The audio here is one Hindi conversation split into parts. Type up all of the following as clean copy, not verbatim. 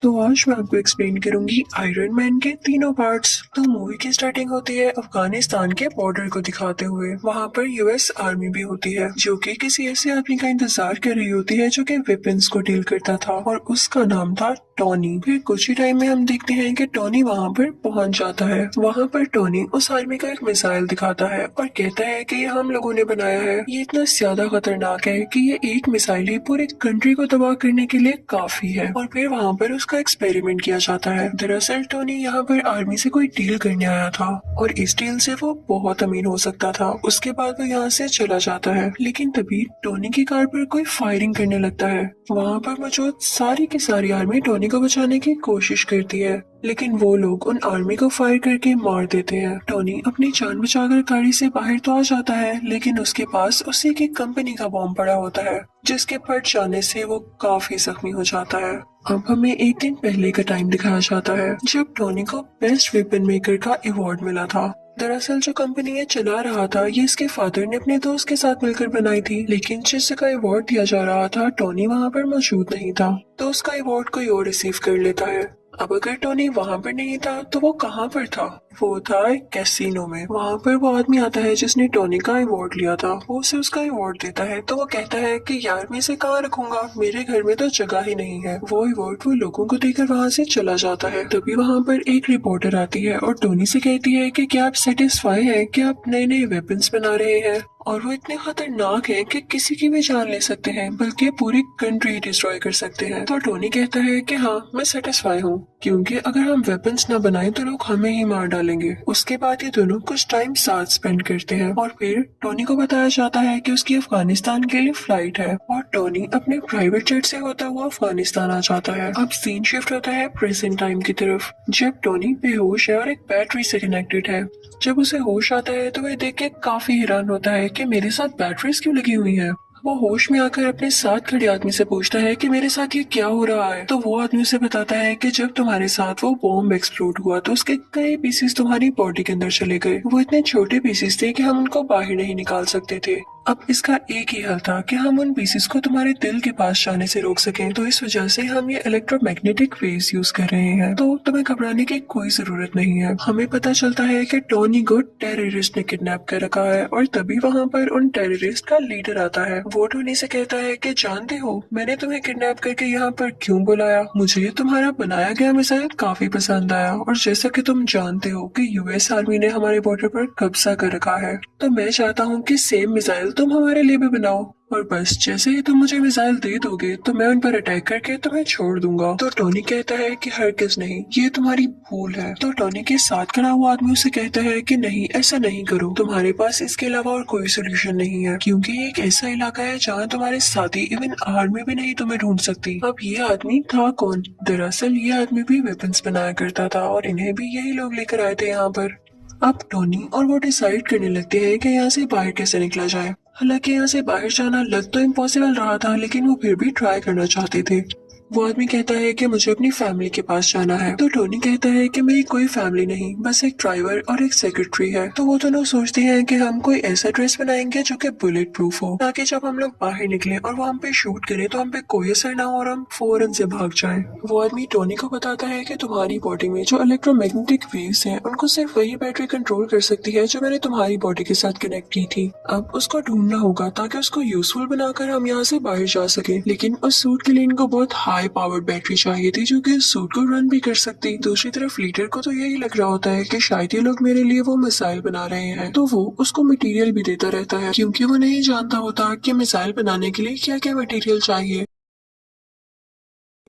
तो आज मैं आपको एक्सप्लेन करूंगी आयरन मैन के तीनों पार्ट्स। तो मूवी की स्टार्टिंग होती है अफगानिस्तान के बॉर्डर को दिखाते हुए। वहाँ पर यूएस आर्मी भी होती है जो कि किसी ऐसे आदमी का इंतजार कर रही होती है जो कि वेपन्स को डील करता था और उसका नाम था टोनी। फिर कुछ ही टाइम में हम देखते हैं कि टोनी वहाँ पर पहुँच जाता है। वहाँ पर टोनी उस आर्मी का एक मिसाइल दिखाता है और कहता है कि ये हम लोगों ने बनाया है, ये इतना ज्यादा खतरनाक है कि ये एक मिसाइल ही पूरी कंट्री को तबाह करने के लिए काफी है। और फिर वहाँ पर उसका एक्सपेरिमेंट किया जाता है। दरअसल टोनी यहाँ पर आर्मी से कोई डील करने आया था और इस डील से वो बहुत अमीर हो सकता था। उसके बाद वो यहाँ से चला जाता है, लेकिन तभी टोनी की कार पर कोई फायरिंग करने लगता है। वहाँ पर मौजूद सारी की सारी आर्मी टोनी को बचाने की कोशिश करती है, लेकिन वो लोग उन आर्मी को फायर करके मार देते हैं। टोनी अपनी जान बचाकर गाड़ी से बाहर तो आ जाता है, लेकिन उसके पास उसी की कंपनी का बॉम्ब पड़ा होता है जिसके फट जाने से वो काफी जख्मी हो जाता है। अब हमें एक दिन पहले का टाइम दिखाया जाता है जब टोनी को बेस्ट वेपन मेकर का अवार्ड मिला था। दरअसल जो कंपनी ये चला रहा था ये इसके फादर ने अपने दोस्त के साथ मिलकर बनाई थी, लेकिन जिस जगह अवार्ड दिया जा रहा था टोनी वहाँ पर मौजूद नहीं था, तो उसका अवार्ड कोई और रिसीव कर लेता है। अब अगर टोनी वहाँ पर नहीं था तो वो कहाँ पर था? वो था एक कैसीनो में। वहाँ पर वो आदमी आता है जिसने टोनी का अवार्ड लिया था। वो उसे उसका अवार्ड देता है तो वो कहता है कि यार मैं इसे कहाँ रखूंगा, मेरे घर में तो जगह ही नहीं है। वो अवार्ड वो लोगों को देकर वहाँ से चला जाता है। तभी वहाँ पर एक रिपोर्टर आती है और टोनी से कहती है कि क्या आप सेटिस्फाई हैं कि आप नए नए वेपन्स बना रहे हैं और वो इतने खतरनाक हैं कि किसी की भी जान ले सकते हैं, बल्कि पूरी कंट्री डिस्ट्रॉय कर सकते हैं। तो टोनी कहता है कि हाँ मैं सेटिस्फाई हूँ, क्योंकि अगर हम वेपन्स न बनाएं तो लोग हमें ही मार डालेंगे। उसके बाद ये दोनों कुछ टाइम साथ स्पेंड करते हैं और फिर टोनी को बताया जाता है कि उसकी अफगानिस्तान के लिए फ्लाइट है और टोनी अपने प्राइवेट जेट से होता हुआ अफगानिस्तान आ जाता है। अब सीन शिफ्ट होता है प्रेजेंट टाइम की तरफ, जब टोनी बेहोश है और एक बैटरी से कनेक्टेड है। जब उसे होश आता है तो वह देख के काफी हैरान होता है कि मेरे साथ बैटरीज क्यों लगी हुई हैं। वो होश में आकर अपने साथ खड़े आदमी से पूछता है कि मेरे साथ ये क्या हो रहा है। तो वो आदमी उसे बताता है कि जब तुम्हारे साथ वो बॉम्ब एक्सप्लोड हुआ तो उसके कई पीसेस तुम्हारी बॉडी के अंदर चले गए। वो इतने छोटे पीसेस थे कि हम उनको बाहर नहीं निकाल सकते थे। अब इसका एक ही हल था कि हम उन पीसेस को तुम्हारे दिल के पास जाने से रोक सकें। तो इस वजह से हम ये इलेक्ट्रोमैग्नेटिक वेव्स यूज कर रहे हैं। तो तुम्हें घबराने की कोई जरूरत नहीं है। हमें पता चलता है कि टोनी को टेररिस्ट ने किडनैप कर रखा है और तभी वहाँ पर उन टेररिस्ट का लीडर आता है। वो टोनी से कहता है कि जानते हो मैंने तुम्हें किडनैप करके यहाँ पर क्यों बुलाया? मुझे तुम्हारा बनाया गया मिसाइल काफी पसंद आया और जैसा कि तुम जानते हो कि यूएस आर्मी ने हमारे बॉर्डर पर कब्जा कर रखा है, तो मैं चाहता हूँ कि सेम मिसाइल तुम हमारे लिए भी बनाओ और बस जैसे ही तुम मुझे मिसाइल दे दोगे तो मैं उन पर अटैक करके तुम्हें छोड़ दूंगा। तो टोनी कहता है कि हरगिज नहीं, ये तुम्हारी भूल है। तो टोनी के साथ खड़ा हुआ आदमी उसे कहता है कि नहीं ऐसा नहीं करो, तुम्हारे पास इसके अलावा और कोई सोल्यूशन नहीं है, क्योंकि ये एक ऐसा इलाका है जहाँ तुम्हारे साथी इवन आर्मी भी नहीं तुम्हें ढूंढ सकती। अब ये आदमी था कौन? दरअसल ये आदमी भी वेपन्स बनाया करता था और इन्हें भी यही लोग लेकर आए थे यहाँ पर। अब टोनी और वो डिसाइड करने लगते हैं कि यहाँ से बाहर कैसे निकला जाए। हालांकि यहाँ से बाहर जाना लग तो इम्पॉसिबल रहा था, लेकिन वो फिर भी ट्राई करना चाहते थे। वो आदमी कहता है कि मुझे अपनी फैमिली के पास जाना है। तो टोनी कहता है कि मेरी कोई फैमिली नहीं, बस एक ड्राइवर और एक सेक्रेटरी है। तो वो दोनों सोचते हैं कि हम कोई ऐसा ड्रेस बनाएंगे जो कि बुलेट प्रूफ हो, ताकि जब हम लोग बाहर निकले और वो हम पे शूट करे तो हम पे कोई असर ना हो और हम फौरन से भाग जाएं। वो आदमी टोनी को बताता है कि तुम्हारी बॉडी में जो इलेक्ट्रोमैग्नेटिक वेव्स हैं उनको सिर्फ वही बैटरी कंट्रोल कर सकती है जो मैंने तुम्हारी बॉडी के साथ कनेक्ट की थी। अब उसको ढूंढना होगा ताकि उसको यूजफुल बनाकर हम यहाँ से बाहर जा सके, लेकिन उस सूट के लिए इनको बहुत हाई पावर्ड बैटरी चाहिए थी जो कि इस सूट को रन भी कर सकती। दूसरी तरफ लीडर को तो यही लग रहा होता है कि शायद ये लोग मेरे लिए वो मिसाइल बना रहे हैं, तो वो उसको मटेरियल भी देता रहता है, क्योंकि वो नहीं जानता होता कि मिसाइल बनाने के लिए क्या क्या मटेरियल चाहिए।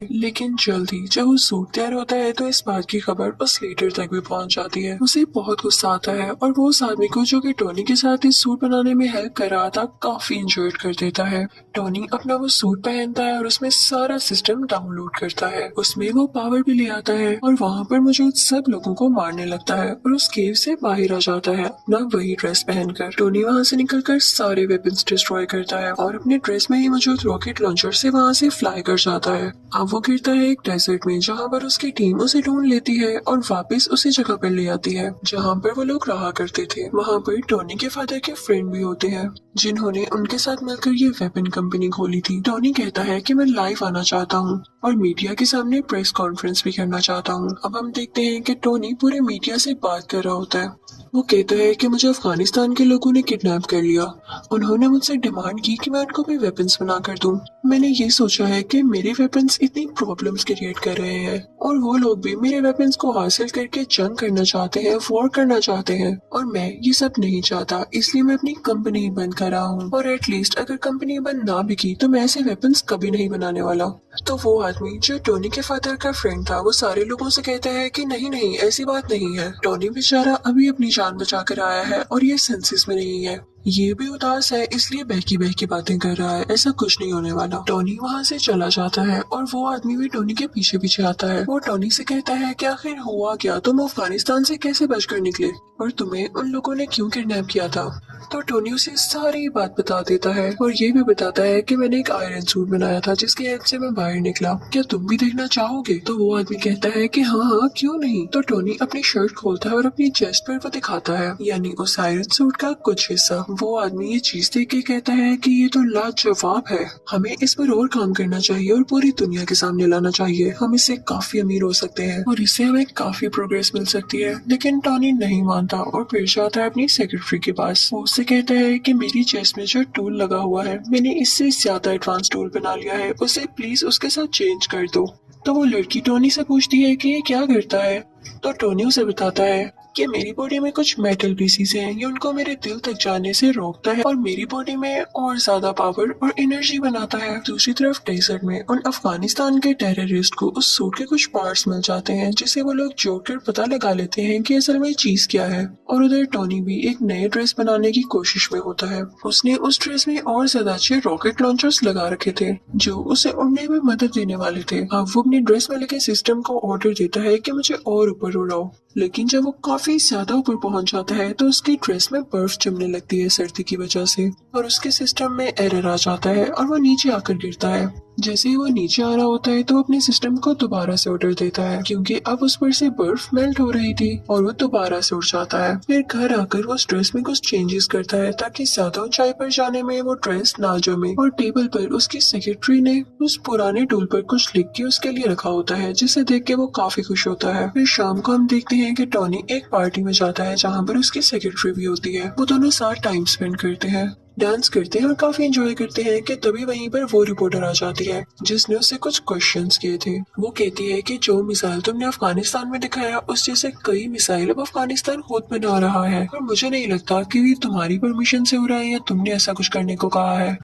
लेकिन जल्द ही जब वो सूट तैयार होता है तो इस बात की खबर उस लीडर तक भी पहुंच जाती है। उसे बहुत गुस्सा आता है और वो उस आदमी को जो कि टोनी के साथ इस सूट बनाने में हेल्प कर रहा था काफी इंजॉय कर देता है। टोनी अपना वो सूट पहनता है और उसमें सारा सिस्टम डाउनलोड करता है। उसमें वो पावर भी ले आता है और वहाँ पर मौजूद सब लोगों को मारने लगता है और उस केव से बाहर आ जाता है अपना वही ड्रेस पहनकर। टोनी वहाँ से निकलकर सारे वेपन्स डिस्ट्रॉय करता है और अपने ड्रेस में ही मौजूद रॉकेट लॉन्चर से वहाँ से फ्लाई कर जाता है। अब वो गिरता है एक डेजर्ट में, जहाँ पर उसकी टीम उसे ढूंढ लेती है और वापस उसी जगह पर ले आती है जहाँ पर वो लोग रहा करते थे। वहाँ पर टोनी के फादर के फ्रेंड भी होते हैं जिन्होंने उनके साथ मिलकर ये वेपन कंपनी खोली थी। टोनी कहता है कि मैं लाइव आना चाहता हूँ और मीडिया के सामने प्रेस कॉन्फ्रेंस भी करना चाहता हूँ। अब हम देखते हैं कि टोनी पूरे मीडिया से बात कर रहा होता है। वो कहता है कि मुझे अफगानिस्तान के लोगों ने किडनैप कर लिया। उन्होंने मुझसे डिमांड की कि मैं उनको भी वेपन्स बना कर दूं। मैंने ये सोचा है कि मेरे वेपन्स इतनी प्रॉब्लम्स क्रिएट कर रहे हैं और वो लोग भी मेरे वेपन्स को हासिल करके जंग करना चाहते हैं, वॉर करना चाहते हैं और मैं ये सब नहीं चाहता, इसलिए मैं अपनी कंपनी बंद कर रहा हूँ। और एटलीस्ट अगर कंपनी बंद ना भी की तो मैं ऐसे वेपन्स कभी नहीं बनाने वाला। तो वो आदमी जो टोनी के फादर का फ्रेंड था वो सारे लोगों से कहता है कि नहीं नहीं, ऐसी बात नहीं है। टोनी बेचारा अभी अपनी जान बचा कर आया है और ये सेंसेस में नहीं है। ये भी उदास है, इसलिए बहकी बहकी बातें कर रहा है, ऐसा कुछ नहीं होने वाला। टोनी वहाँ से चला जाता है और वो आदमी भी टोनी के पीछे पीछे आता है। वो टोनी से कहता है कि आखिर हुआ क्या, तुम अफगानिस्तान से कैसे बचकर निकले और तुम्हें उन लोगों ने क्यों किडनैप किया था। तो टोनी उसे सारी बात बता देता है और ये भी बताता है कि मैंने एक आयरन सूट बनाया था जिसकी हेल्प से मैं बाहर निकला, क्या तुम भी देखना चाहोगे। तो वो आदमी कहता है कि हाँ हाँ क्यों नहीं। तो टोनी अपनी शर्ट खोलता है और अपनी चेस्ट पर वो दिखाता है, यानी उस आयरन सूट का कुछ हिस्सा। वो आदमी ये चीज देख के कहता है कि ये तो लाजवाब है, हमें इस पर और काम करना चाहिए और पूरी दुनिया के सामने लाना चाहिए। हम इससे काफी अमीर हो सकते हैं और इससे हमें काफी प्रोग्रेस मिल सकती है। लेकिन टोनी नहीं मानता और फिर जाता है अपनी सेक्रेटरी के पास। वो उससे कहता है कि मेरी चेस्ट में जो टूल लगा हुआ है मैंने इससे ज्यादा एडवांस टूल बना लिया है, उसे प्लीज उसके साथ चेंज कर दो। तो वो लड़की टोनी से पूछती है कि ये क्या करता है। तो टोनी उसे बताता है कि मेरी बॉडी में कुछ मेटल पीसीज हैं, ये उनको मेरे दिल तक जाने से रोकता है और मेरी बॉडी में और ज्यादा पावर और एनर्जी बनाता है। दूसरी तरफ डेजर्ट में उन अफगानिस्तान के टेररिस्ट को उस सूट के कुछ पार्ट्स मिल जाते हैं जिसे वो लोग जोड़कर पता लगा लेते हैं कि असल में चीज क्या है। और उधर टोनी भी एक नए ड्रेस बनाने की कोशिश में होता है। उसने उस ड्रेस में और ज्यादा अच्छे रॉकेट लॉन्चर्स लगा रखे थे जो उसे उड़ने में मदद देने वाले थे। अब वो अपनी ड्रेस में लगे सिस्टम को ऑर्डर देता है कि मुझे और ऊपर उड़ाओ, लेकिन जब वो काफी ज्यादा ऊपर पहुंच जाता है तो उसकी ड्रेस में बर्फ जमने लगती है सर्दी की वजह से और उसके सिस्टम में एरर आ जाता है और वो नीचे आकर गिरता है। जैसे ही वो नीचे आ रहा होता है तो अपने सिस्टम को दोबारा से ऑर्डर देता है क्योंकि अब उस पर से बर्फ मेल्ट हो रही थी और वो दोबारा से उड़ जाता है। फिर घर आकर वो ड्रेस में कुछ चेंजेस करता है ताकि ज्यादा ऊंचाई पर जाने में वो ड्रेस ना जमे और टेबल पर उसकी सेक्रेटरी ने उस पुराने टूल पर कुछ लिख के उसके लिए रखा होता है जिसे देख के वो काफी खुश होता है। फिर शाम को हम देखते हैं कि टोनी एक पार्टी में जाता है जहाँ पर उसकी सेक्रेटरी भी होती है। वो दोनों साथ टाइम स्पेंड करते हैं, डांस करते हैं और काफी एंजॉय करते हैं कि तभी वहीं पर वो रिपोर्टर आ जाती है जिसने उससे कुछ क्वेश्चंस किए थे। वो कहती है कि जो मिसाइल तुमने अफगानिस्तान में दिखाया उस जैसे कई मिसाइल अब अफगानिस्तान खुद बना रहा है और मुझे नहीं लगता कि ये तुम्हारी परमिशन से हो रहा है या तुमने ऐसा कुछ करने को कहा है।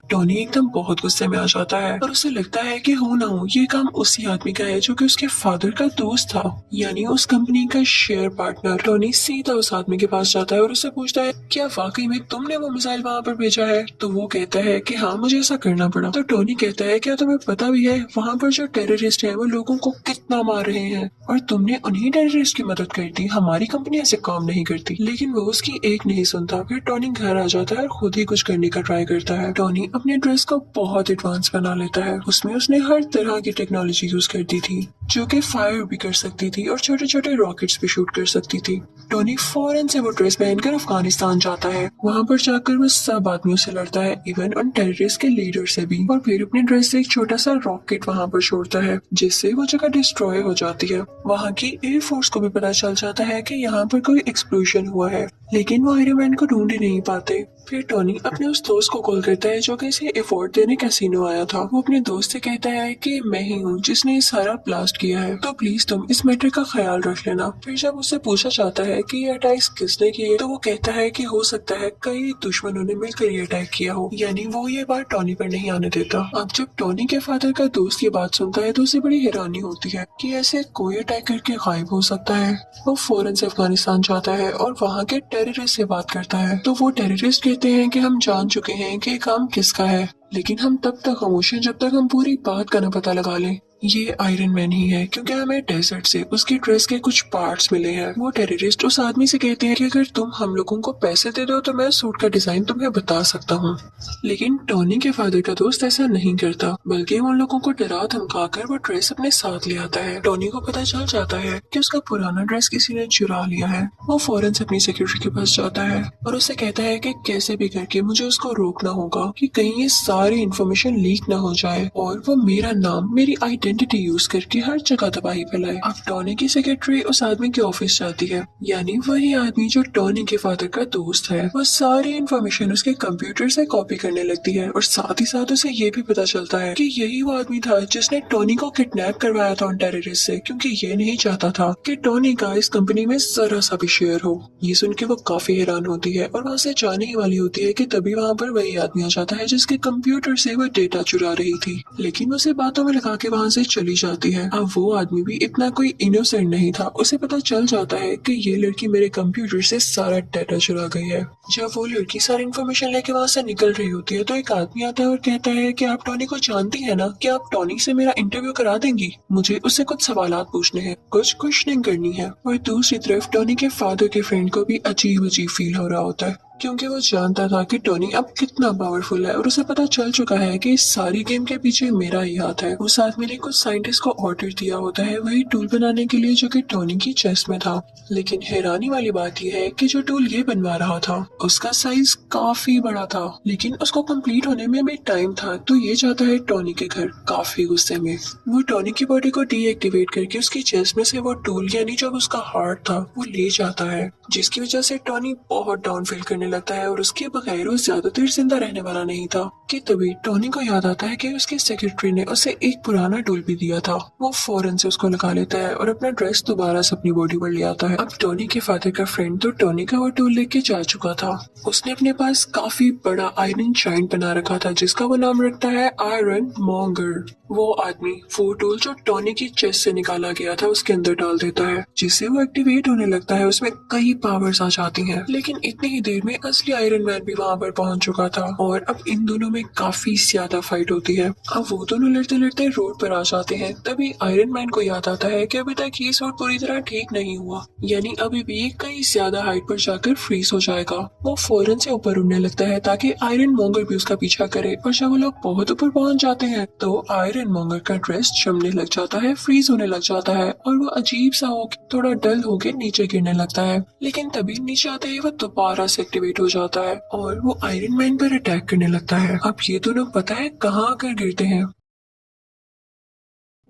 टोनी एकदम बहुत गुस्से में आ जाता है और उसे लगता है कि हो ना हो ये काम उसी आदमी का है जो कि उसके फादर का दोस्त था, यानी उस कंपनी का शेयर पार्टनर। टोनी सीधा उस आदमी के पास जाता है और उससे पूछता है क्या वाकई में तुमने वो मिसाइल वहाँ पर भेजा है। तो वो कहता है कि हाँ मुझे ऐसा करना पड़ा। तो टोनी कहता है क्या तुम्हें पता भी है वहाँ पर जो टेररिस्ट है वो लोगों को कितना मार रहे हैं और तुमने उन्हीं टेररिस्ट की मदद कर दी, हमारी कंपनी ऐसे काम नहीं करती। लेकिन वो उसकी एक नहीं सुनता। फिर टोनी घर आ जाता है और खुद ही कुछ करने का ट्राई करता है। टोनी अपने ड्रेस को बहुत एडवांस बना लेता है। उसमें उसने हर तरह की टेक्नोलॉजी यूज कर दी थी जो कि फायर भी कर सकती थी और छोटे छोटे रॉकेट्स भी शूट कर सकती थी। टोनी फौरन से वो ड्रेस पहनकर अफगानिस्तान जाता है। वहाँ पर जाकर वो सब आदमियों से लड़ता है, इवन उन टेररिस्ट के लीडर से भी, और फिर अपने ड्रेस से एक छोटा सा रॉकेट वहाँ पर छोड़ता है जिससे वो जगह डिस्ट्रॉय हो जाती है। वहाँ की एयरफोर्स को भी पता चल जाता है कि यहाँ पर कोई एक्सप्लोजन हुआ है, लेकिन वो आयरन मैन को ढूंढ ही नहीं पाते। फिर टोनी अपने उस दोस्त को कॉल करता है जो कि इसे एफोर्ड देने कैसीनो आया था। वो अपने दोस्त से कहता है कि मैं ही हूँ जिसने ये सारा ब्लास्ट किया है, तो प्लीज तुम इस मैटर का ख्याल रख लेना। फिर जब उससे पूछा जाता है कि ये अटैक किसने किए तो वो कहता है कि हो सकता है कई दुश्मनों ने मिलकर ये अटैक किया हो, यानी वो ये बात टोनी पर नहीं आने देता। अब जब टोनी के फादर का दोस्त ये बात सुनता है तो उसे बड़ी हैरानी होती है कि ऐसे कोई अटैक करके गायब हो सकता है। वो फौरन से अफगानिस्तान जाता है और वहाँ के टेररिस्ट से बात करता है। तो वो टेररिस्ट कहते हैं कि हम जान चुके हैं कि काम किसका है, लेकिन हम तब तक खामोश हैं जब तक हम पूरी बात का न पता लगा लें। ये आयरन मैन ही है क्योंकि हमें डेजर्ट से उसकी ड्रेस के कुछ पार्ट्स मिले हैं। वो टेररिस्ट उस आदमी से कहते हैं कि अगर तुम हम लोगों को पैसे दे दो तो मैं सूट का डिजाइन तुम्हें बता सकता हूँ। लेकिन टोनी के फादर का दोस्त ऐसा नहीं करता, बल्कि वो उन लोगों को डरा धमकाकर वो ड्रेस अपने साथ ले आता है। टोनी को पता चल जाता है कि उसका पुराना ड्रेस किसी ने चुरा लिया है। वो फौरन से अपनी सेक्रेटरी के पास जाता है और उससे कहता है कि कैसे भी करके मुझे उसको रोकना होगा कि कहीं ये सारी इन्फॉर्मेशन लीक ना हो जाए और वो मेरा नाम, मेरी आइडेंटिटी यूज करके हर जगह तबाही फैलाए। अब टोनी की सेक्रेटरी उस आदमी के ऑफिस जाती है, यानी वही आदमी जो टोनी के फादर का दोस्त है। वो सारी इन्फॉर्मेशन उसके कंप्यूटर से कॉपी करने लगती है और साथ ही साथ उसे ये भी पता चलता है कि यही वो आदमी था जिसने टोनी को किडनैप करवाया था उन टेररिस्ट से, क्योंकि ये नहीं चाहता था कि टोनी का इस कंपनी में जरा सा भी शेयर हो। ये सुन के वो काफी हैरान होती है और वहाँ से जाने ही वाली होती है कि तभी वहाँ पर वही आदमी आ जाता है जिसके कंप्यूटर से वो डेटा चुरा रही थी, लेकिन उसे बातों में लगा के वहाँ से चली जाती है। अब वो आदमी भी इतना कोई इनोसेंट नहीं था, उसे पता चल जाता है कि ये लड़की मेरे कंप्यूटर से सारा डेटा चुरा गई है। जब वो लड़की सारी इन्फॉर्मेशन लेके वहाँ से निकल रही होती है तो एक आदमी आता है और कहता है कि आप टोनी को जानती है ना, कि आप टोनी से मेरा इंटरव्यू करा देंगी, मुझे उससे कुछ सवालात पूछने हैं, कुछ क्वेश्चनिंग करनी है। और दूसरी तरफ टोनी के फादर के फ्रेंड को भी अजीब अजीब फील हो रहा होता है, क्योंकि वो जानता था कि टोनी अब कितना पावरफुल है और उसे पता चल चुका है कि इस सारी गेम के पीछे मेरा ही हाथ है। उस आदमी ने कुछ साइंटिस्ट को ऑर्डर दिया होता है वही टूल बनाने के लिए जो कि टोनी की चेस्ट में था, लेकिन हैरानी वाली बात यह है कि जो टूल ये बनवा रहा था उसका साइज काफी बड़ा था, लेकिन उसको कंप्लीट होने में भी टाइम था। तो ये जाता है टोनी के घर काफी गुस्से में। वो टोनी की बॉडी को डीएक्टिवेट करके उसकी चेस्ट में से वो टूल, यानी जो उसका हार्ट था, वो ले जाता है, जिसकी वजह से टोनी बहुत डाउन फील करने लगता है और उसके बगैर वो ज्यादा देर जिंदा रहने वाला नहीं था। कि तभी टोनी को याद आता है कि उसकी सेक्रेटरी ने उसे एक पुराना टूल भी दिया था। वो फौरन से उसको लगा लेता है और अपना ड्रेस दोबारा से अपनी बॉडी पर ले आता है। अब टोनी के फादर का फ्रेंड तो टोनी का वो टूल लेके जा चुका था। उसने अपने पास काफी बड़ा आयरन जायंट बना रखा था जिसका वो नाम रखता है आयरन मॉन्गर। वो आदमी वो टूल जो टोनी की चेस्ट से निकाला गया था उसके अंदर डाल देता है, जिससे वो एक्टिवेट होने लगता है। उसमें कई पावर्स आ जाती हैं, लेकिन इतनी ही देर में असली आयरन मैन भी वहाँ पर पहुंच चुका था और अब इन दोनों में काफी ज्यादा फाइट होती है। अब वो दोनों लड़ते लड़ते रोड पर आ जाते हैं। तभी आयरन मैन को याद आता है कि अभी तक ये सूट पूरी तरह ठीक नहीं हुआ, यानी अभी भी कई ज्यादा हाइट पर जाकर फ्रीज हो जाएगा। वो फौरन से ऊपर उड़ने लगता है ताकि आयरन मॉन्गर भी उसका पीछा करे, और जब वो लोग बहुत ऊपर पहुंच जाते हैं तो आयरन मॉन्गर का ड्रेस जमने लग जाता है, फ्रीज होने लग जाता है और वो अजीब सा होकर थोड़ा डल होकर नीचे गिरने लगता है। लेकिन तभी नीचे आते ही वो दोबारा से एक्टिवेट हो जाता है और वो आयरन मैन पर अटैक करने लगता है। अब ये दोनों पता है कहाँ आकर गिरते हैं?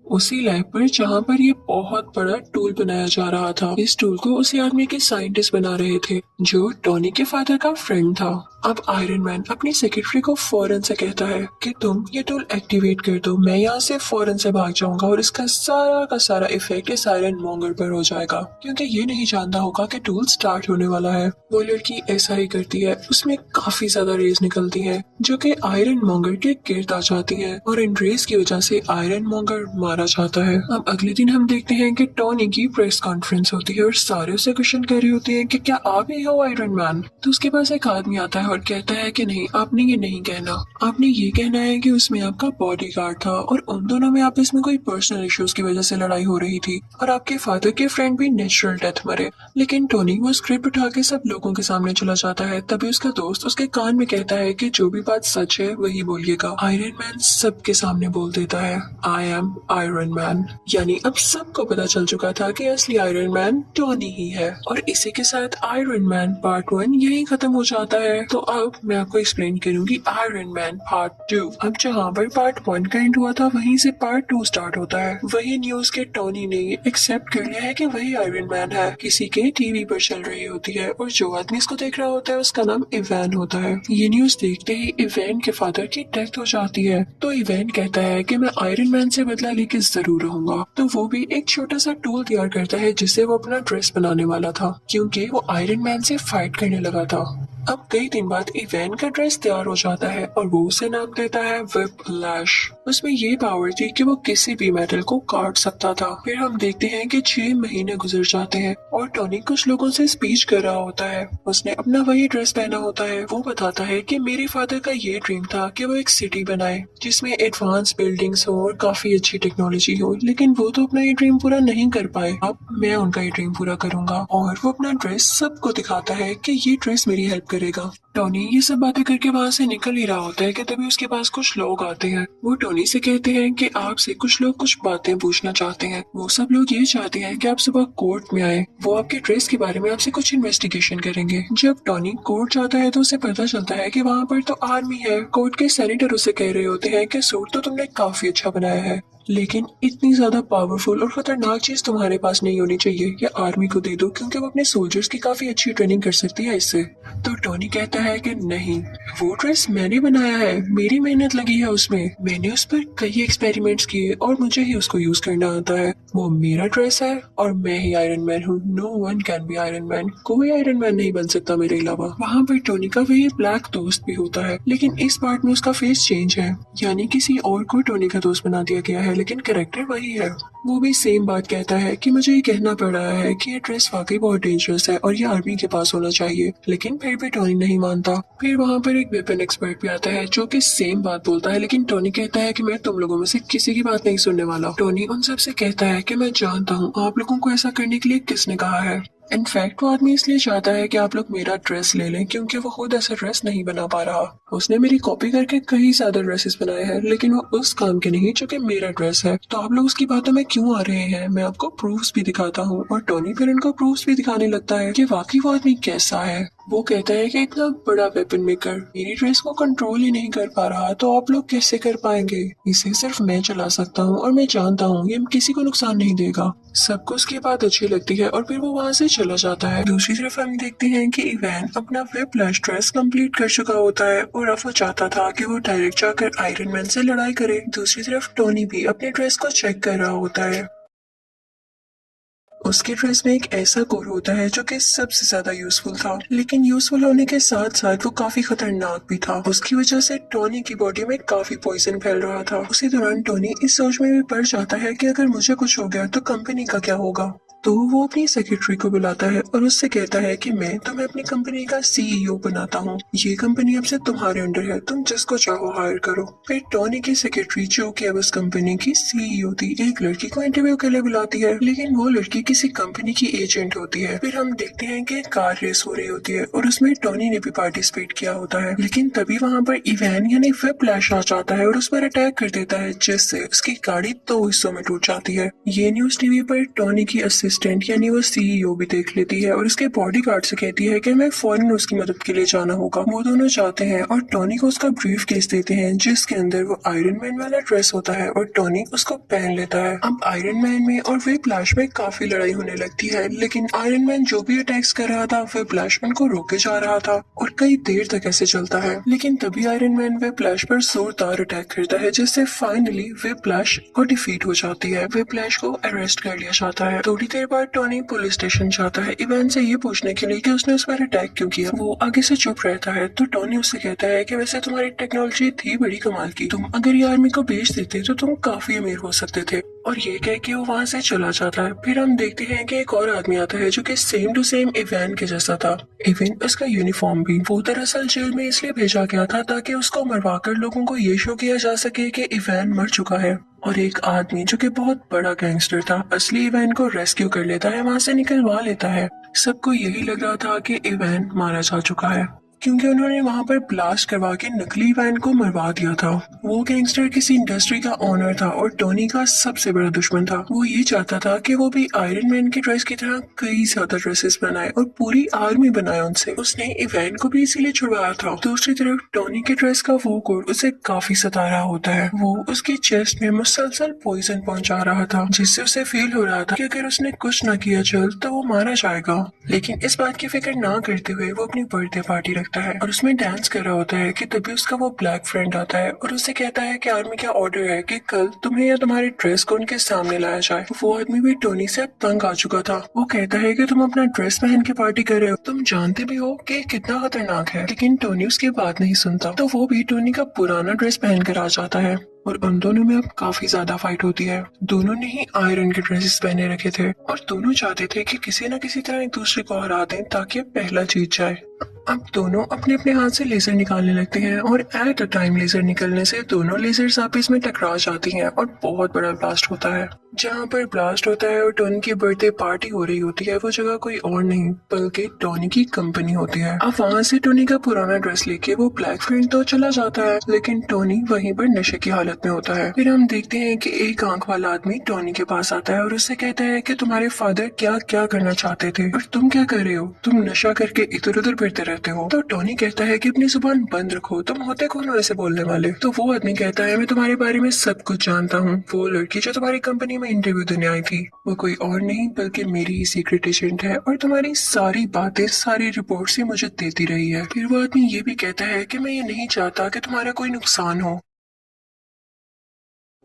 उसी लैब पर जहाँ पर ये बहुत बड़ा टूल बनाया जा रहा था। इस टूल को उसी आदमी के साइंटिस्ट बना रहे थे जो टोनी के फादर का फ्रेंड था। अब आयरन मैन अपनी सेक्रेटरी को फौरन से कहता है कि तुम ये टूल एक्टिवेट कर दो, मैं यहाँ से फौरन से भाग जाऊंगा और इसका सारा का सारा इफेक्ट इस आयरन मॉन्गर पर हो जाएगा, क्योंकि ये नहीं जानता होगा कि टूल स्टार्ट होने वाला है। वो लड़की ऐसा ही करती है, उसमें काफी ज्यादा रेज निकलती है जो कि आयरन मॉन्गर के गिर्द आ जाती है और इन रेज की वजह से आयरन मॉन्गर मारा जाता है। अब अगले दिन हम देखते हैं कि टोनी की प्रेस कॉन्फ्रेंस होती है और सारे उसे क्वेश्चन कर रहे होते हैं कि क्या आप ही हो आयरन मैन? तो उसके पास एक आदमी आता है और कहता है कि नहीं, आपने ये नहीं कहना, आपने ये कहना है कि उसमें आपका बॉडीगार्ड था और उन दोनों में आपस में कोई पर्सनल इश्यूज की वजह से लड़ाई हो रही थी और आपके फादर के फ्रेंड भी नेचुरल डेथ मरे। लेकिन टोनी वो स्क्रिप्ट उठा के सब लोगों के सामने चला जाता है। तभी उसका दोस्त उसके कान में कहता है कि जो भी बात सच है वही बोलिएगा। आयरन मैन सबके सामने बोल देता है, आई एम आयरन मैन। यानी अब सबको पता चल चुका था कि असली आयरन मैन टोनी ही है। और इसी के साथ आयरन मैन पार्ट 1 यही खत्म हो जाता है। तो अब मैं आपको एक्सप्लेन करूंगी आयरन मैन पार्ट 2। अब जहाँ पर पार्ट 1 का एंड हुआ था वहीं से पार्ट 2 स्टार्ट होता है। वही न्यूज के टोनी ने एक्सेप्ट कर लिया है कि वही आयरन मैन है, किसी के टीवी पर चल रही होती है और जो आदमी इसको देख रहा होता है उसका नाम इवैन होता है। ये न्यूज देखते ही इवैन के फादर की डेथ हो जाती है। तो इवैन कहता है कि मैं आयरन मैन से बदला लेके जरूर रहूंगा। तो वो भी एक छोटा सा टूल तैयार करता है जिससे वो अपना ड्रेस बनाने वाला था, क्योंकि वो आयरन मैन से फाइट करने लगा था। अब कई दिन बाद इवैन का ड्रेस तैयार हो जाता है और वो उसे नाम देता है विप लैश। उसमें ये पावर थी कि वो किसी भी मेटल को काट सकता था। फिर हम देखते हैं कि 6 महीने गुजर जाते हैं और टोनी कुछ लोगों से स्पीच कर रहा होता है। उसने अपना वही ड्रेस पहना होता है। वो बताता है कि मेरे फादर का ये ड्रीम था कि वो एक सिटी बनाए जिसमें एडवांस बिल्डिंग्स हो और काफी अच्छी टेक्नोलॉजी हो, लेकिन वो तो अपना ये ड्रीम पूरा नहीं कर पाए। अब मैं उनका ये ड्रीम पूरा करूंगा। और वो अपना ड्रेस सबको दिखाता है कि ये ड्रेस मेरी हेल्प करेगा। टोनी ये सब बातें करके वहाँ से निकल ही रहा होता है कि तभी उसके पास कुछ लोग आते हैं। वो टोनी से कहते हैं कि आपसे कुछ लोग कुछ बातें पूछना चाहते हैं। वो सब लोग ये चाहते हैं कि आप सुबह कोर्ट में आए। वो आपके ड्रेस के बारे में आपसे कुछ इन्वेस्टिगेशन करेंगे। जब टोनी कोर्ट जाता है तो उसे पता चलता है कि वहाँ पर तो आर्मी है। कोर्ट के सेनेटर उसे कह रहे होते हैं कि सूट तो तुमने काफी अच्छा बनाया है, लेकिन इतनी ज्यादा पावरफुल और खतरनाक चीज तुम्हारे पास नहीं होनी चाहिए। ये आर्मी को दे दो क्योंकि वो अपने सोल्जर्स की काफी अच्छी ट्रेनिंग कर सकती है इससे। तो टोनी कहता है कि नहीं, वो ड्रेस मैंने बनाया है, मेरी मेहनत लगी है उसमें, मैंने उस पर कई एक्सपेरिमेंट्स किए और मुझे ही उसको यूज करना आता है। वो मेरा ड्रेस है और मैं ही आयरन मैन हूँ। No one can be Iron Man. कोई आयरन मैन नहीं बन सकता मेरे अलावा। वहाँ पर टोनी का वही ब्लैक दोस्त भी होता है, लेकिन इस पार्ट में उसका फेस चेंज है, यानी किसी और को टोनी का दोस्त बना दिया गया है, लेकिन कैरेक्टर वही है। वो भी सेम बात कहता है कि मुझे ये कहना पड़ रहा है कि ये ड्रेस वाकई बहुत डेंजरस है और ये आर्मी के पास होना चाहिए, लेकिन फिर भी टोनी नहीं मानता। फिर वहाँ पर एक वेपन एक्सपर्ट भी आता है जो कि सेम बात बोलता है, लेकिन टोनी कहता है कि मैं तुम लोगों में से किसी की बात नहीं सुनने वाला। टोनी उन सब से कहता है कि मैं जानता हूँ आप लोगों को ऐसा करने के लिए किसने कहा है। इनफैक्ट वो आदमी इसलिए चाहता है कि आप लोग मेरा ड्रेस ले लें क्योंकि वो खुद ऐसा ड्रेस नहीं बना पा रहा। उसने मेरी कॉपी करके कई ज्यादा ड्रेसेस बनाए हैं, लेकिन वो उस काम के नहीं जो कि मेरा ड्रेस है। तो आप लोग उसकी बातों में क्यों आ रहे हैं? मैं आपको प्रूफ्स भी दिखाता हूँ। और टोनी फिर उनको प्रूफ्स भी दिखाने लगता है कि वाकई वो आदमी कैसा है। वो कहता है कि इतना बड़ा वेपन मेकर मेरी ड्रेस को कंट्रोल ही नहीं कर पा रहा, तो आप लोग कैसे कर पाएंगे? इसे सिर्फ मैं चला सकता हूँ और मैं जानता हूँ ये किसी को नुकसान नहीं देगा। सबको उसकी बात अच्छी लगती है और फिर वो वहाँ से चला जाता है। दूसरी तरफ हम देखते हैं कि इवान अपना व्हिप्लैश ड्रेस कंप्लीट कर चुका होता है और अब वो चाहता था कि वो डायरेक्ट जाकर आयरन मैन से लड़ाई करे। दूसरी तरफ टोनी भी अपने ड्रेस को चेक कर रहा होता है। उसके ड्रेस में एक ऐसा कोर होता है जो कि सबसे ज्यादा यूजफुल था, लेकिन यूजफुल होने के साथ साथ वो काफी खतरनाक भी था। उसकी वजह से टोनी की बॉडी में काफी पॉइजन फैल रहा था। उसी दौरान टोनी इस सोच में भी पड़ जाता है कि अगर मुझे कुछ हो गया तो कंपनी का क्या होगा। तो वो अपनी सेक्रेटरी को बुलाता है और उससे कहता है कि मैं तुम्हें अपनी कंपनी का सीईओ बनाता हूँ। ये कंपनी अब से तुम्हारे अंडर है, तुम जिसको चाहो हायर करो। फिर टोनी की सेक्रेटरी जो कि अब उस कंपनी की सीईओ थी, एक लड़की को इंटरव्यू के लिए बुलाती है, लेकिन वो लड़की किसी कंपनी की एजेंट होती है। फिर हम देखते हैं कि कार रेस हो रही होती है और उसमें टोनी ने भी पार्टिसिपेट किया होता है, लेकिन तभी वहाँ पर इवान यानी व्हिप्लैश आ जाता है और उस पर अटैक कर देता है, जिससे उसकी गाड़ी 2 हिस्सों में टूट जाती है। ये न्यूज टीवी पर टोनी की असिस्टेंट यानी वो सीईओ भी देख लेती है और उसके बॉडीगार्ड से कहती है कि मैं फौरन उसकी मदद के लिए जाना होगा। वो दोनों जाते हैं और टोनी को उसका ब्रीफ केस देते हैं जिसके अंदर वो आयरन मैन वाला ड्रेस होता है और टोनी उसको पहन लेता है। अब आयरन मैन में और व्हिप्लैश में काफी लड़ाई होने लगती है, लेकिन आयरन मैन जो भी अटैक्स कर रहा था व्हिप्लैश उनको रोके जा रहा था और कई देर तक ऐसे चलता है। लेकिन तभी आयरन मैन व्हिप्लैश पर जोरदार अटैक करता है जिससे फाइनली व्हिप्लैश को डिफीट हो जाती है। व्हिप्लैश को अरेस्ट कर लिया जाता है। थोड़ी देर बाद टोनी पुलिस स्टेशन जाता है इवान से ये पूछने के लिए कि उसने उस पर अटैक क्यों किया। वो आगे से चुप रहता है तो टोनी उससे कहता है कि वैसे तुम्हारी टेक्नोलॉजी थी बड़ी कमाल की, तुम अगर ये आर्मी को बेच देते तो तुम काफी अमीर हो सकते थे। और ये कह के वो वहाँ से चला जाता है। फिर हम देखते हैं कि एक और आदमी आता है जो कि सेम टू सेम इवान के जैसा था, इवन उसका यूनिफॉर्म भी। वो दरअसल जेल में इसलिए भेजा गया था ताकि उसको मरवाकर लोगों को ये शो किया जा सके कि इवान मर चुका है। और एक आदमी जो कि बहुत बड़ा गैंगस्टर था असली इवान को रेस्क्यू कर लेता है, वहाँ से निकलवा लेता है। सबको यही लग रहा था कि इवान मारा जा चुका है क्योंकि उन्होंने वहाँ पर ब्लास्ट करवा के नकली वैन को मरवा दिया था। वो गैंगस्टर किसी इंडस्ट्री का ओनर था और टोनी का सबसे बड़ा दुश्मन था। वो ये चाहता था कि वो भी आयरन मैन के ड्रेस की तरह कई ज्यादा ड्रेसेस बनाए और पूरी आर्मी बनाए उनसे। उसने इवान को भी इसीलिए छुड़वाया था। दूसरी तरफ टोनी के ड्रेस का वो कोड उसे काफी सता रहा होता है। वो उसकी चेस्ट में मुसलसल पॉइजन पहुंचा रहा था, जिससे उसे फील हो रहा था कि अगर उसने कुछ न किया जल्द तो वो मारा जाएगा। लेकिन इस बात की फिक्र ना करते हुए वो अपनी बर्थडे पार्टी है और उसमें डांस कर रहा होता है कि तभी उसका वो ब्लैक फ्रेंड आता है और उससे कहता है कि आर्मी का ऑर्डर है कि कल तुम्हें या तुम्हारे ड्रेस को उनके सामने लाया जाए। वो आदमी भी टोनी से अब तंग आ चुका था। वो कहता है कि तुम अपना ड्रेस पहन के पार्टी कर रहे हो, तुम जानते भी हो कि कितना खतरनाक है, लेकिन टोनी उसकी बात नहीं सुनता। तो वो भी टोनी का पुराना ड्रेस पहन कर आ जाता है। और उन दोनों में अब काफी ज्यादा फाइट होती है। दोनों ने ही आयरन के ड्रेसेस पहने रखे थे और दोनों चाहते थे कि किसी न किसी तरह एक दूसरे को हरा दें ताकि पहला जीत जाए। अब दोनों अपने अपने हाथ से लेजर निकालने लगते हैं और एट अ टाइम लेजर निकलने से दोनों लेजर्स आपस में टकरा जाती हैं और बहुत बड़ा ब्लास्ट होता है। जहाँ पर ब्लास्ट होता है और टोनी की बर्थडे पार्टी हो रही होती है वो जगह कोई और नहीं बल्कि टोनी की कंपनी होती है। अब वहाँ से टोनी का पुराना ड्रेस लेके वो ब्लैक फ्रेंड तो चला जाता है लेकिन टोनी वहीं पर नशे की हालत में होता है। फिर हम देखते हैं कि एक आंख वाला आदमी टोनी के पास आता है और उससे कहता है कि तुम्हारे फादर क्या क्या करना चाहते थे और तुम क्या कर रहे हो, तुम नशा करके इधर उधर फिरते रहते हो। तो टोनी कहता है कि अपनी जुबान बंद रखो, तुम होते कौन हो ऐसे बोलने वाले। तो वो आदमी कहता है मैं तुम्हारे बारे में सब कुछ जानता हूँ, वो लड़की जो तुम्हारी कंपनी में इंटरव्यू देने आई थी वो कोई और नहीं बल्कि मेरी ही सीक्रेट एजेंट है और तुम्हारी सारी बातें सारी रिपोर्ट से मुझे देती रही है। फिर वो आदमी ये भी कहता है कि मैं ये नहीं चाहता कि तुम्हारा कोई नुकसान हो,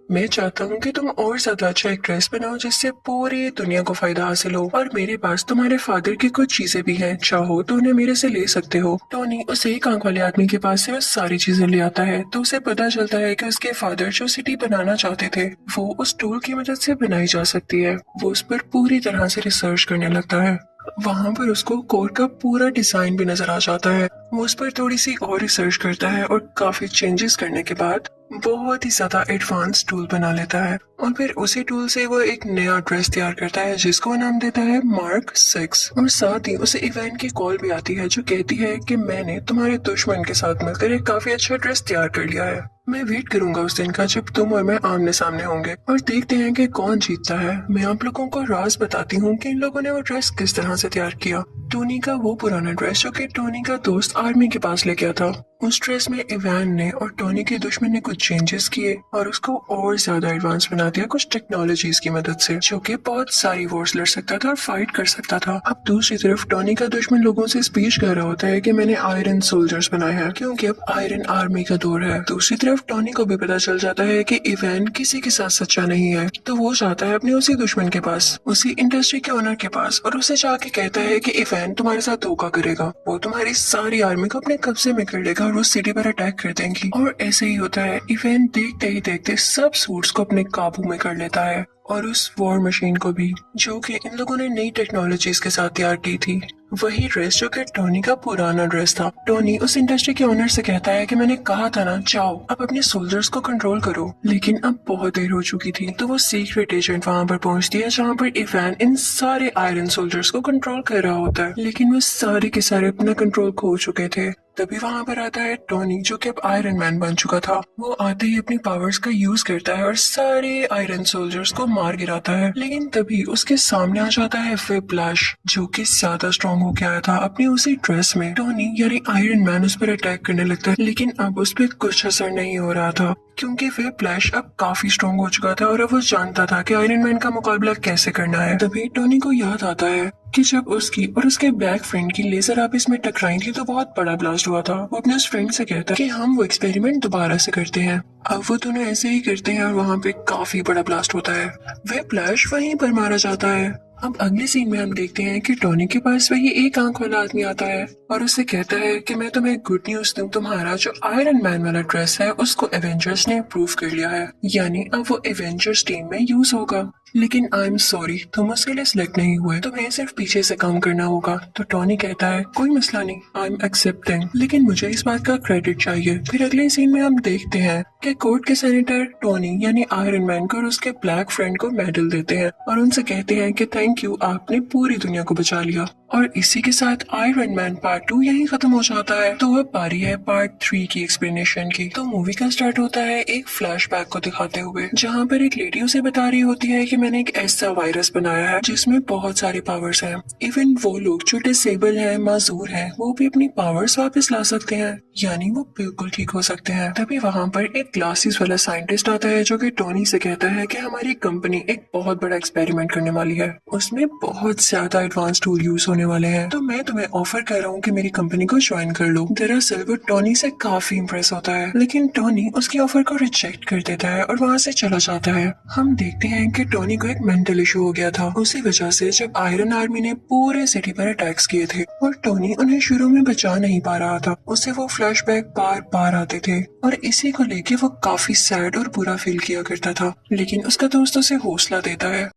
मैं चाहता हूँ कि तुम और ज्यादा अच्छा एक ड्रेस बनाओ जिससे पूरी दुनिया को फायदा हासिल हो और मेरे पास तुम्हारे फादर की कुछ चीजें भी हैं, चाहो तो उन्हें मेरे से ले सकते हो। टोनी उस एक आंख वाले आदमी के पास से वो सारी चीजें ले आता है तो उसे पता चलता है कि उसके फादर जो सिटी बनाना चाहते थे वो उस टूल की मदद से बनाई जा सकती है। वो उस पर पूरी तरह से रिसर्च करने लगता है। वहाँ पर उसको कोर का पूरा डिजाइन भी नजर आ जाता है। वो उस पर थोड़ी सी और रिसर्च करता है और काफी चेंजेस करने के बाद बहुत ही ज्यादा एडवांस टूल बना लेता है और फिर उसी टूल से वो एक नया ड्रेस तैयार करता है जिसको वो नाम देता है मार्क 6। और साथ ही उसे इवेंट की कॉल भी आती है जो कहती है कि मैंने तुम्हारे दुश्मन के साथ मिलकर एक काफी अच्छा ड्रेस तैयार कर लिया है। मैं वेट करूंगा उस दिन का जब तुम और मैं आमने सामने होंगे और देखते हैं कि कौन जीतता है। मैं आप लोगों को राज बताती हूँ कि इन लोगों ने वो ड्रेस किस तरह से तैयार किया। टोनी का वो पुराना ड्रेस जो कि टोनी का दोस्त आर्मी के पास ले गया था, उस ड्रेस में इवान ने और टोनी के दुश्मन ने कुछ चेंजेस किए और उसको और ज्यादा एडवांस बना दिया कुछ टेक्नोलॉजीज की मदद से, जो कि बहुत सारी वॉर्स लड़ सकता था और फाइट कर सकता था। अब दूसरी तरफ टोनी का दुश्मन लोगों से स्पीच कर रहा होता है कि मैंने आयरन सोल्जर्स बनाए हैं क्योंकि अब आयरन आर्मी का दौर है। दूसरी तरफ टोनी को भी पता चल जाता है कि इवान किसी के साथ सच्चा नहीं है तो वो जाता है अपने उसी दुश्मन के पास, उसी इंडस्ट्री के ओनर के पास और उसे जाके कहता है कि इवान तुम्हारे साथ धोखा करेगा, वो तुम्हारी सारी आर्मी को अपने कब्जे में कर लेगा और उस सिटी पर अटैक कर देंगी। और ऐसे ही होता है। इवेंट देखते ही देखते सब सूट्स को अपने काबू में कर लेता है और उस वॉर मशीन को भी जो कि इन लोगों ने नई टेक्नोलॉजीज के साथ तैयार की थी। वही ड्रेस जो कि टोनी का पुराना ड्रेस था। टोनी उस इंडस्ट्री के ओनर से कहता है कि मैंने कहा था ना जाओ अब अपने सोल्जर्स को कंट्रोल करो, लेकिन अब बहुत देर हो चुकी थी। तो वो सीक्रेट एजेंट वहाँ पर पहुँचती है जहाँ पर इवान इन सारे आयरन सोल्जर्स को कंट्रोल कर रहा होता है, लेकिन वो सारे के सारे अपना कंट्रोल खो चुके थे। तभी वहाँ पर आता है टोनी जो कि अब आयरन मैन बन चुका था। वो आते ही अपनी पावर्स का यूज करता है और सारे आयरन सोल्जर्स को मार गिराता है, लेकिन तभी उसके सामने आ जाता है व्हिप्लैश जो कि ज्यादा स्ट्रॉन्ग हो गया था अपनी उसी ड्रेस में। टोनी यानी आयरन मैन उस पर अटैक करने लगता है लेकिन अब उस पर कुछ असर नहीं हो रहा था क्योंकि व्हिप्लैश अब काफी स्ट्रॉन्ग हो चुका था और अब वो जानता था कि आयरन मैन का मुकाबला कैसे करना है। तभी टोनी को याद आता है कि जब उसकी और उसके ब्लैक फ्रेंड की लेजर आपस में टकराई थी तो बहुत बड़ा ब्लास्ट हुआ था। वो अपने उस फ्रेंड से कहता है कि हम वो एक्सपेरिमेंट दोबारा से करते हैं। अब वो दोनों ऐसे ही करते हैं और वहाँ पे काफी बड़ा ब्लास्ट होता है। व्हिप्लैश वहीं पर मारा जाता है। अब अगले सीन में हम देखते हैं कि टोनी के पास वही एक आंख वाला आदमी आता है और उससे कहता है कि मैं तुम्हें गुड न्यूज दूं, तुम्हारा जो आयरन मैन वाला ड्रेस है उसको एवेंजर्स ने अप्रूव कर लिया है, यानी अब वो एवेंजर्स टीम में यूज होगा। लेकिन आई एम सॉरी तुम उसके लिए सिलेक्ट नहीं हुए, तुम्हें सिर्फ पीछे से काम करना होगा। तो टोनी कहता है कोई मसला नहीं, आई एम एक्सेप्टिंग, लेकिन मुझे इस बात का क्रेडिट चाहिए। फिर अगले सीन में हम देखते हैं कि कोर्ट के सेनेटर टोनी यानी आयरन मैन को और उसके ब्लैक फ्रेंड को मेडल देते हैं और उनसे कहते हैं कि थैंक यू, आपने पूरी दुनिया को बचा लिया। और इसी के साथ आयरन मैन पार्ट 2 यही खत्म हो जाता है। तो अब बारी है पार्ट 3 की एक्सप्लेनेशन की। तो मूवी का स्टार्ट होता है एक फ्लैशबैक को दिखाते हुए जहाँ पर एक लेडी उसे बता रही होती है कि मैंने एक ऐसा वायरस बनाया है जिसमें बहुत सारे पावर्स हैं। इवन वो लोग जो डिसेबल हैं, माजूर हैं, वो भी अपनी पावर्स वापस ला सकते हैं, यानी वो बिल्कुल ठीक हो सकते हैं। तभी वहाँ पर एक ग्लासेस वाला साइंटिस्ट आता है जो कि टोनी से कहता है कि हमारी कंपनी एक बहुत बड़ा एक्सपेरिमेंट करने वाली है, उसमें बहुत ज्यादा एडवांस टूल यूज होने वाले हैं, तो मैं तुम्हें ऑफर कर रहा हूँ कि मेरी कंपनी को ज्वाइन कर लो। दरअसल वो टोनी से काफी इम्प्रेस होता है, लेकिन टोनी उसकी ऑफर को रिजेक्ट कर देता है और वहाँ से चला जाता है। हम देखते हैं कि टोनी को एक मेंटल इशू हो गया था, उसी वजह से जब आयरन आर्मी ने पूरे सिटी पर अटैक्स किए थे और टोनी उन्हें शुरू में बचा नहीं पा रहा था, उसे वो फ्लैशबैक बार बार आते थे और इसी को लेके वो काफी सैड और बुरा फील किया करता था। लेकिन उसका दोस्त उसे हौसला देता है।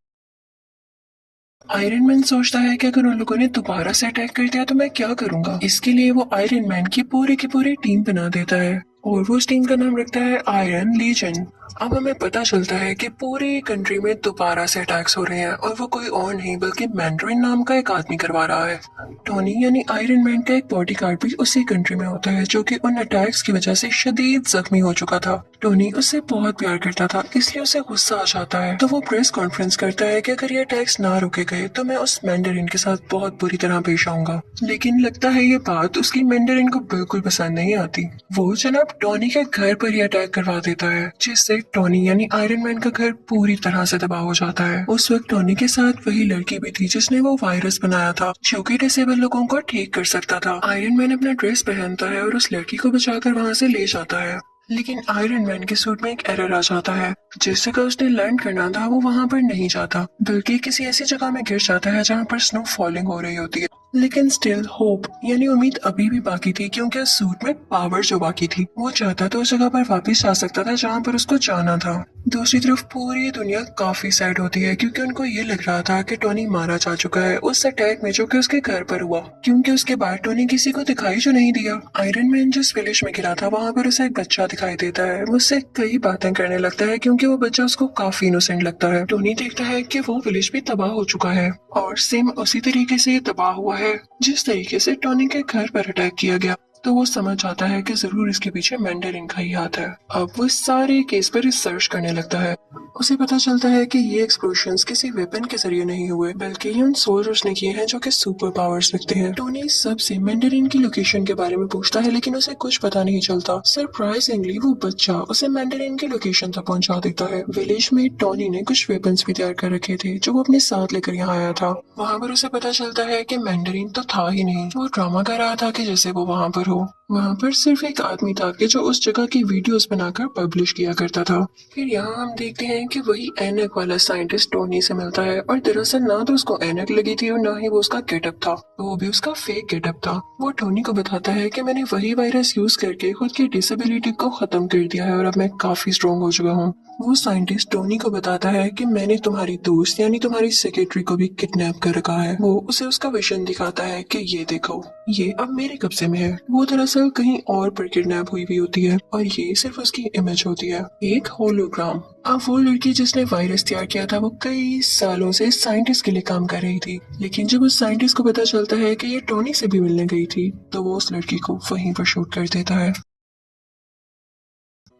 आयरन मैन सोचता है कि अगर उन लोगों ने दोबारा से अटैक कर दिया तो मैं क्या करूंगा। इसके लिए वो आयरन मैन की पूरी टीम बना देता है और वो उस टीम का नाम रखता है आयरन लीजन। अब हमें पता चलता है कि पूरी कंट्री में दोबारा से अटैक्स हो रहे हैं और वो कोई और नहीं बल्कि मैंड्रिन नाम का एक आदमी करवा रहा है। टोनी यानी आयरन मैन का एक बॉडीगार्ड भी उसी कंट्री में होता है जो कि उन अटैक्स की वजह से शदीद जख्मी हो चुका था। टोनी उससे बहुत प्यार करता था, इसलिए उसे गुस्सा आ जाता है, तो वो प्रेस कॉन्फ्रेंस करता है कि अगर ये अटैक्स ना रोके गए तो मैं उस मैंडरिन के साथ बहुत बुरी तरह पेश आऊंगा। लेकिन लगता है ये बात उसकी मैंडरिन को बिल्कुल पसंद नहीं आती। वो जनाब टोनी के घर पर ही अटैक करवा देता है, जिससे टोनी यानी आयरन मैन का घर पूरी तरह से तबाह हो जाता है। उस वक्त टोनी के साथ वही लड़की भी थी जिसने वो वायरस बनाया था जो कि डिसेबल लोगों को ठीक कर सकता था। आयरन मैन अपना ड्रेस पहनता है और उस लड़की को बचाकर वहाँ से ले जाता है, लेकिन आयरन मैन के सूट में एक एरर आ जाता है। जिस जगह उसने लैंड करना था वो वहाँ पर नहीं जाता, बल्कि किसी ऐसी जगह में गिर जाता है जहाँ पर स्नो फॉलिंग हो रही होती है। लेकिन स्टिल होप यानी उम्मीद अभी भी बाकी थी, क्योंकि उस सूट में पावर जो बाकी थी वो चाहता तो उस जगह पर वापस जा सकता था जहाँ पर उसको जाना था। दूसरी तरफ पूरी दुनिया काफी सैड होती है क्योंकि उनको ये लग रहा था कि टोनी मारा जा चुका है उस अटैक में जो कि उसके घर पर हुआ, क्योंकि उसके बाद टोनी किसी को दिखाई जो नहीं दिया। आयरन मैन जिस विलेज में गिरा था वहाँ पर उसे एक बच्चा दिखाई देता है, वो उससे कई बातें करने लगता है क्योंकि वो बच्चा उसको काफी इनोसेंट लगता है। टोनी देखता है कि वो विलेज भी तबाह हो चुका है और सेम उसी तरीके से ये तबाह हुआ है जिस तरीके से टोनी के घर पर अटैक किया गया। तो वो समझ जाता है कि जरूर इसके पीछे मैंडरिन का ही हाथ है। अब वो इस सारे केस पर रिसर्च करने लगता है। उसे पता चलता है कि ये एक्सप्लोजन्स किसी वेपन के जरिए नहीं हुए, बल्कि ये उन सोल्जर्स ने किए हैं जो कि सुपर पावर्स रखते हैं। टोनी सबसे मैंडरिन की लोकेशन के बारे में पूछता है, लेकिन उसे कुछ पता नहीं चलता। सरप्राइजिंगली वो बच्चा उसे मैंडरिन की लोकेशन तक पहुंचा देता है। विलेज में टोनी ने कुछ वेपन्स भी तैयार कर रखे थे जो वो अपने साथ लेकर यहाँ आया था। वहाँ पर उसे पता चलता है कि मैंडरिन तो था ही नहीं, वो ड्रामा कर रहा था कि जैसे वो वहाँ पर हो। वहाँ पर सिर्फ एक आदमी था कि जो उस जगह की वीडियोस बनाकर पब्लिश किया करता था। फिर यहाँ हम देखते हैं कि वही ऐनक वाला साइंटिस्ट टोनी से मिलता है और दरअसल ना तो उसको ऐनक लगी थी और ना ही वो उसका गेटअप था, वो भी उसका फेक गेटअप था। वो टोनी को बताता है कि मैंने वही वायरस यूज करके खुद की डिसेबिलिटी को खत्म कर दिया है और अब मैं काफी स्ट्रॉन्ग हो चुका हूँ। वो साइंटिस्ट टोनी को बताता है कि मैंने तुम्हारी दोस्त यानी तुम्हारी सेक्रेटरी को भी किडनैप कर रखा है। वो उसे उसका विजन दिखाता है कि ये देखो, ये अब मेरे कब्जे में है। वो दरअसल कहीं और पर किडनैप हुई भी होती है और ये सिर्फ उसकी इमेज होती है, एक होलोग्राम। अब वो लड़की जिसने वायरस तैयार किया था वो कई सालों से साइंटिस्ट के लिए काम कर रही थी, लेकिन जब उस साइंटिस्ट को पता चलता है कि ये टोनी से भी मिलने गई थी तो वो उस लड़की को वहीं पर शूट कर देता है।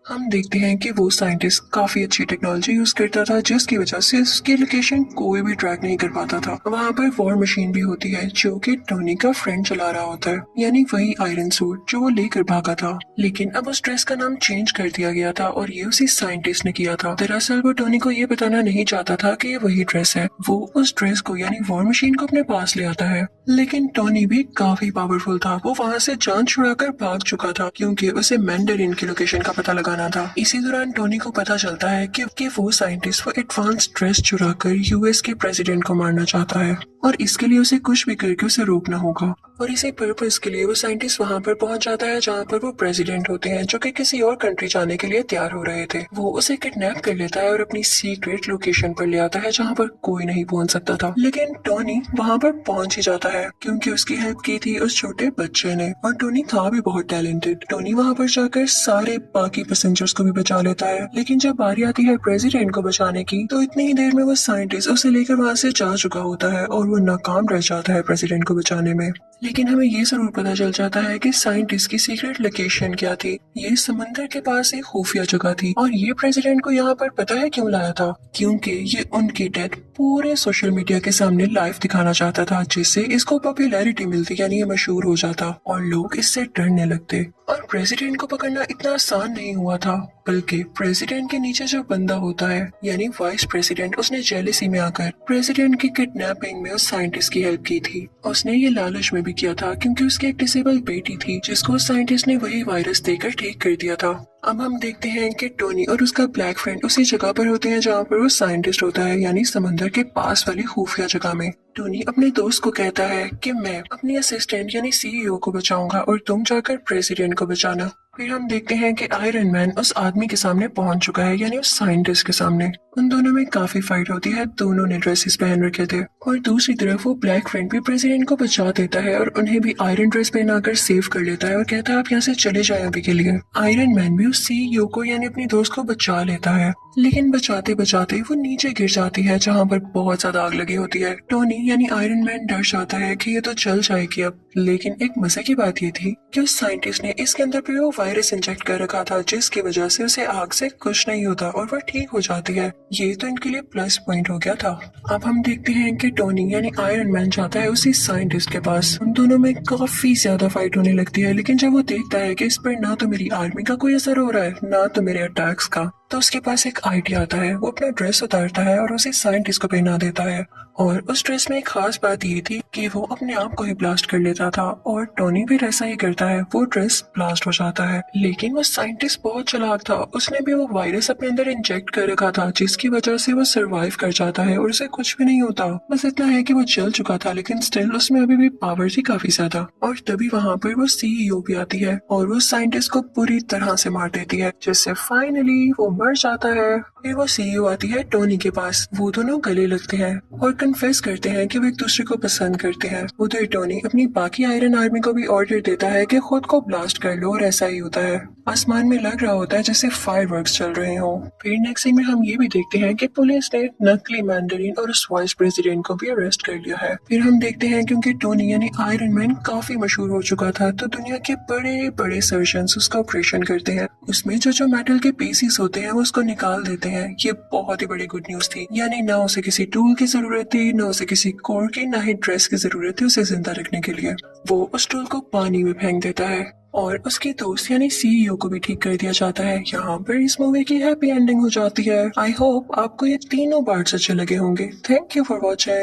हम देखते हैं कि वो साइंटिस्ट काफी अच्छी टेक्नोलॉजी यूज करता था जिसकी वजह से उसकी लोकेशन कोई भी ट्रैक नहीं कर पाता था। वहाँ पर वॉर मशीन भी होती है जो कि टोनी का फ्रेंड चला रहा होता है, यानी वही आयरन सूट जो वो लेकर भागा था। लेकिन अब उस ड्रेस का नाम चेंज कर दिया गया था और ये उसी साइंटिस्ट ने किया था। दरअसल वो टोनी को ये बताना नहीं चाहता था कि ये वही ड्रेस है। वो उस ड्रेस को यानी वॉर मशीन को अपने पास ले आता है, लेकिन टोनी भी काफी पावरफुल था। वो वहाँ से जान छुड़ाकर भाग चुका था क्योंकि उसे मैंडरिन की लोकेशन का पता लगाना था। इसी दौरान टोनी को पता चलता है कि वो साइंटिस्ट वो एडवांस ड्रेस चुराकर यूएस के प्रेसिडेंट को मारना चाहता है और इसके लिए उसे कुछ भी करके उसे रोकना होगा। और इसी पर्पस के लिए वो साइंटिस्ट वहाँ पर पहुँच जाता है जहाँ पर वो प्रेसिडेंट होते हैं जो कि किसी और कंट्री जाने के लिए तैयार हो रहे थे। वो उसे किडनैप कर लेता है और अपनी सीक्रेट लोकेशन पर ले आता है जहाँ पर कोई नहीं पहुँच सकता था। लेकिन टोनी वहाँ पर पहुँच ही जाता है क्योंकि उसकी हेल्प की थी उस छोटे बच्चे ने और टोनी था भी बहुत टैलेंटेड। टोनी वहाँ पर जाकर सारे बाकी पैसेंजर्स को भी बचा लेता है, लेकिन जब बारी आती है प्रेसिडेंट को बचाने की तो इतनी ही देर में वो साइंटिस्ट उसे लेकर वहाँ से जा चुका होता है और वो नाकाम रह जाता है प्रेसिडेंट को बचाने में। लेकिन हमें ये जरूर पता चल जाता है कि साइंटिस्ट की सीक्रेट लोकेशन क्या थी। ये समंदर के पास एक खुफिया जगह थी और ये प्रेसिडेंट को यहाँ पर पता है क्यों लाया था, क्योंकि ये उनकी डेथ पूरे सोशल मीडिया के सामने लाइव दिखाना चाहता था, जिससे इसको पॉपुलैरिटी मिलती यानी ये मशहूर हो जाता और लोग इससे डरने लगते। और प्रेसिडेंट को पकड़ना इतना आसान नहीं हुआ था, बल्कि प्रेसिडेंट के नीचे जो बंदा होता है यानी वाइस प्रेसिडेंट, उसने जेलेसी में आकर प्रेसिडेंट की किडनैपिंग में उस साइंटिस्ट की हेल्प की थी। उसने ये लालच में भी किया था क्योंकि उसकी एक डिसेबल बेटी थी जिसको उस साइंटिस्ट ने वही वायरस देकर ठीक कर दिया था। अब हम देखते हैं कि टोनी और उसका ब्लैक फ्रेंड उसी जगह पर होते हैं जहाँ पर वो साइंटिस्ट होता है, यानी समंदर के पास वाली खुफिया जगह में। टोनी अपने दोस्त को कहता है कि मैं अपनी असिस्टेंट यानी सीईओ को बचाऊंगा और तुम जाकर प्रेसिडेंट को बचाना। फिर हम देखते हैं कि आयरन मैन उस आदमी के सामने पहुंच चुका है, यानी उस साइंटिस्ट के सामने। उन दोनों में काफी फाइट होती है, दोनों ने ड्रेसेस पहन रखे थे और दूसरी तरफ वो ब्लैक फ्रेंड भी प्रेसिडेंट को बचा देता है और उन्हें भी आयरन ड्रेस पहनाकर सेव कर लेता है और कहता है आप यहाँ से चले जाए अभी के लिए। आयरन मैन भी उस सीईओ को यानी अपने दोस्त को बचा लेता है, लेकिन बचाते बचाते वो नीचे गिर जाती है जहाँ पर बहुत ज्यादा आग लगी होती है। टोनी यानी आयरन मैन डर जाता है कि ये तो जल जाएगी अब, लेकिन एक मजे की बात ये थी कि उस साइंटिस्ट ने इसके अंदर भी वो वायरस इंजेक्ट कर रखा था जिसकी वजह से उसे आग से कुछ नहीं होता और वह ठीक हो जाती है। ये तो इनके लिए प्लस पॉइंट हो गया था। अब हम देखते हैं कि टोनी यानी आयरन मैन जाता है उसी साइंटिस्ट के पास। उन दोनों में काफी ज्यादा फाइट होने लगती है, लेकिन जब वो देखता है कि इस पर ना तो मेरी आर्मी का कोई असर हो रहा है ना तो मेरे अटैक्स का, तो उसके पास एक आइडिया आता है। वो अपना ड्रेस उतारता है और उसे साइंटिस्ट को पहना देता है और उस ड्रेस में एक खास बात ये थी कि वो अपने आप को ही ब्लास्ट कर लेता था और टोनी भी ऐसा ही करता है, वो ड्रेस ब्लास्ट हो जाता है। लेकिन वो साइंटिस्ट बहुत चालाक था, उसने भी वो वायरस अपने अंदर इंजेक्ट कर रखा था जिसकी वजह से वो सरवाइव कर जाता है और उसे कुछ भी नहीं होता। बस इतना है कि वो जल चुका था लेकिन स्टिल उसमें अभी भी पावर थी काफी ज्यादा। और तभी वहाँ पर वो सीईओ भी आती है और वो साइंटिस्ट को पूरी तरह से मार देती है, जिससे फाइनली वो मर जाता है। फिर वो सीईओ आती है टोनी के पास, वो दोनों गले लगते हैं और कन्फेस करते हैं कि वो एक दूसरे को पसंद करते हैं। उधर टोनी अपनी बाकी आयरन आर्मी को भी ऑर्डर देता है कि खुद को ब्लास्ट कर लो और ऐसा ही होता है। आसमान में लग रहा होता है जैसे फायरवर्क्स चल रहे हो। फिर नेक्स्ट सीन में हम ये भी देखते हैं कि पुलिस ने नकली मैंडरिन और उस वाइस प्रेसिडेंट को भी अरेस्ट कर लिया है। फिर हम देखते हैं क्योंकि टोनी यानी आयरन मैन काफी मशहूर हो चुका था तो दुनिया के बड़े बड़े सर्जन्स उसका ऑपरेशन करते हैं। उसमें जो मेटल के पीसीस होते हैं वो उसको निकाल देते हैं। ये बहुत ही बड़ी गुड न्यूज थी, यानी ना उसे किसी टूल की जरूरत थी, ना उसे किसी कोर की, ना ही ड्रेस की जरूरत थी उसे जिंदा रखने के लिए। वो उस टूल को पानी में फेंक देता है और उसके दोस्त यानी सीईओ को भी ठीक कर दिया जाता है। यहाँ पर इस मूवी की हैप्पी एंडिंग हो जाती है। आई होप आपको ये तीनों पार्ट्स अच्छे लगे होंगे। Thank you for watching.